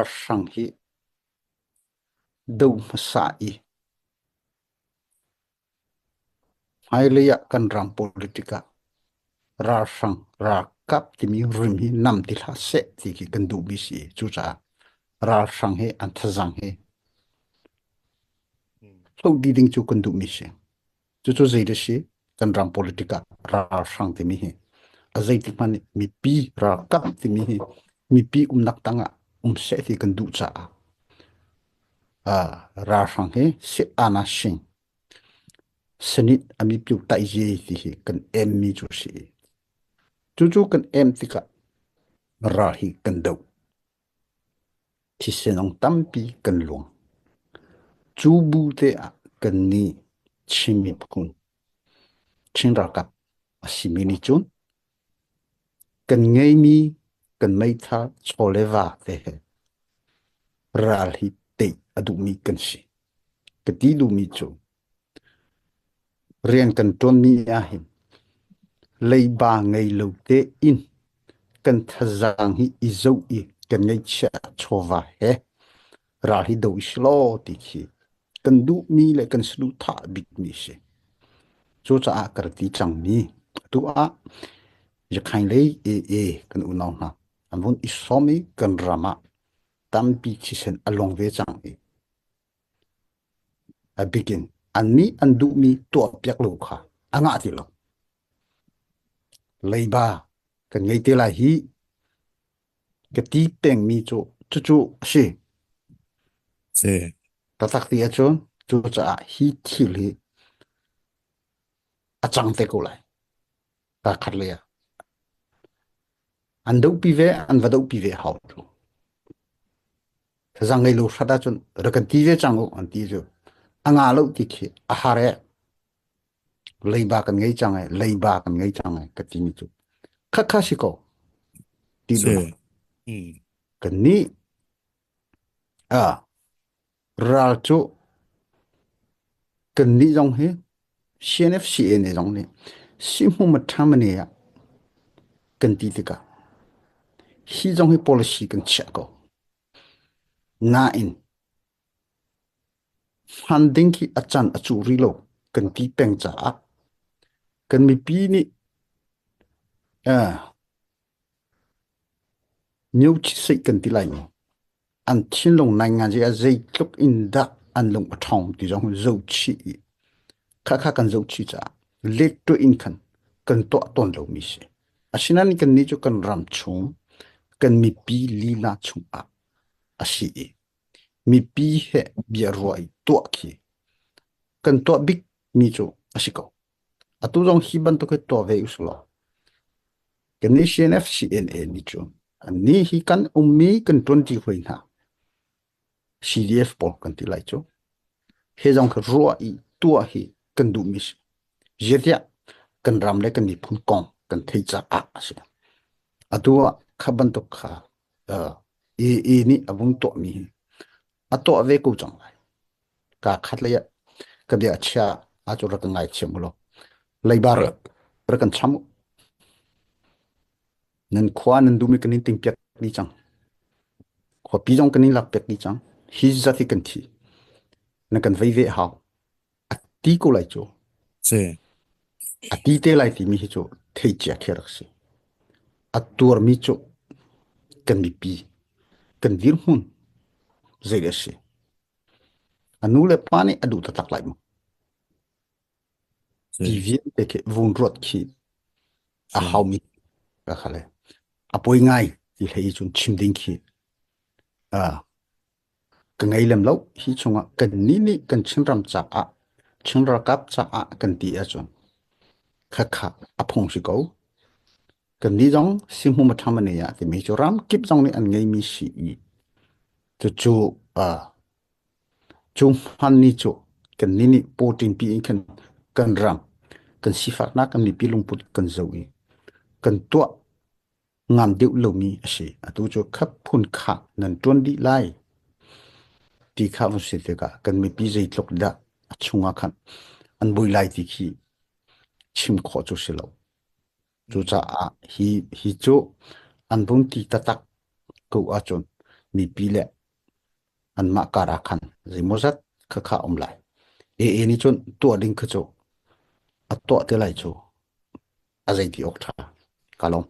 sang hi do masai hai leya kan ram politika ra sang ra kap ti mi rim hi nam ti la se ti ki kan du bi si chu cha ra sang he an thazang he lo di ding chu kan du mi se chu chu zai de si kan ram politika ra sang ti mi he a zai ti man mi pi ra kap ti mi he mi pi nak tanga se ti kan du cha a ra sang he se ana sing senit ami piu tai je ti hi kan em mi chu si chu chu kan em ti ka ra hi kan do thì sẽ nông tâm bị cần luồng chú bu thế à cần ni chim mi kun chim ra cặp si mi ni chun cần ngay mi cần mấy tha cho lệ va thế ra hi tệ adu mi cần si cái tí du mi chu riêng cần trôn mi à hin lấy ba ngày lâu tệ in cần thazang hi izau i cần ngay cha cho va he ra hi do islo ti khi cần du mi lại cần slu tha big mi se chú cha cả tí chẳng mi tu a giờ khai lấy cần u nào na anh muốn isomi cần rama tam pi chi sen along ve chẳng a begin anh ni anh du mi tua piak lu kha anga ti lo lấy ba cần ngay te la hi cái tí peng mi chu chu chu si Sí, ta tak ti a chon chú cha hi thi li a chang te ko lai ta khat le anh đâu pi ve anh va đâu pi ve hao chu rằng ngay lu sada chon ra kan ti ve chang o an ti chu anga lo ti khi a hare lấy ba kan ngay chang ai lấy ba kan ngay chang ai cái ti mi chu kha kha si ko ti lu sí. Mm, kan ni a ral chu kan ni jong he CNFCA ne jong ne sim hu ma tham ne ya kan ti ti ka hi jong he policy kan cha ko na in funding ki achan achu ri lo kan ti peng cha kan mi pi ni a new chi sei kan ti lai an chin long nai nga je a zai tluk in da an long thong ti jong zo chi kha kha kan zo chi cha let to in kan to ton lo mi se asinan kan ni chu kan ram chung kan mi pi li la chung asi mi pi he bia roi to ki kan to big mi chu asiko atu jong hi ban to ke to ve uslo kan ni CNFCNA ni chu ani hi kan ummi kan 20 hoina CDF pol kan ti lai chu he jong ka roi tua hi kan du mi jetia kan ram le kan ni phun kong kan thei cha se atua khaban to kha ni abung to mi ato ve ko chang lai ka khat le ya ka bia cha a chu ra ka ngai chem lo lai bar ra kan cham nan khwa nan du mi kan ni ting pyak ni chang kho pi jong kan ni lak pyak ni chang hi za thi kan thi na kan ve ve hao ti ko lai chu sí, a ti te lai ti mi hi chu thei cha khe rak si a tur mi chu kan mi pi kan vir hun zai ga si anu le pani adu ta tak lai mo pi sí, vi pe ke vun rot ki a hau sí, mi ka khale a poi ngai ti hei chun chim ding ki a ka ngai lem lo hi chunga kan ni kan chin ram cha a chin ra kap cha a kan ti a chun kha kha a phong si ko kan ni jong sim hu ma tham ne ya ti mi chu ram kip jong ni an ngai mi si i chu chu a chung han ni chu kan ni po tin pi kan ram kan si fa na kan mi pi lung put kan zo i kan to ngam deuh lo mi ase atu chu khap phun kha nan ton di lai ti kha vu se te ka kan mi pi zai tlok da achunga khan an boi lai ti khi chim kho chu se lo chu cha mm, a hi chu an bung ti ta tak ko a chon mi pile an ma kara khan zai mozat kha kha om lai e ni chon to ding kha cho a to te lai cho a zai ti ok tha kalong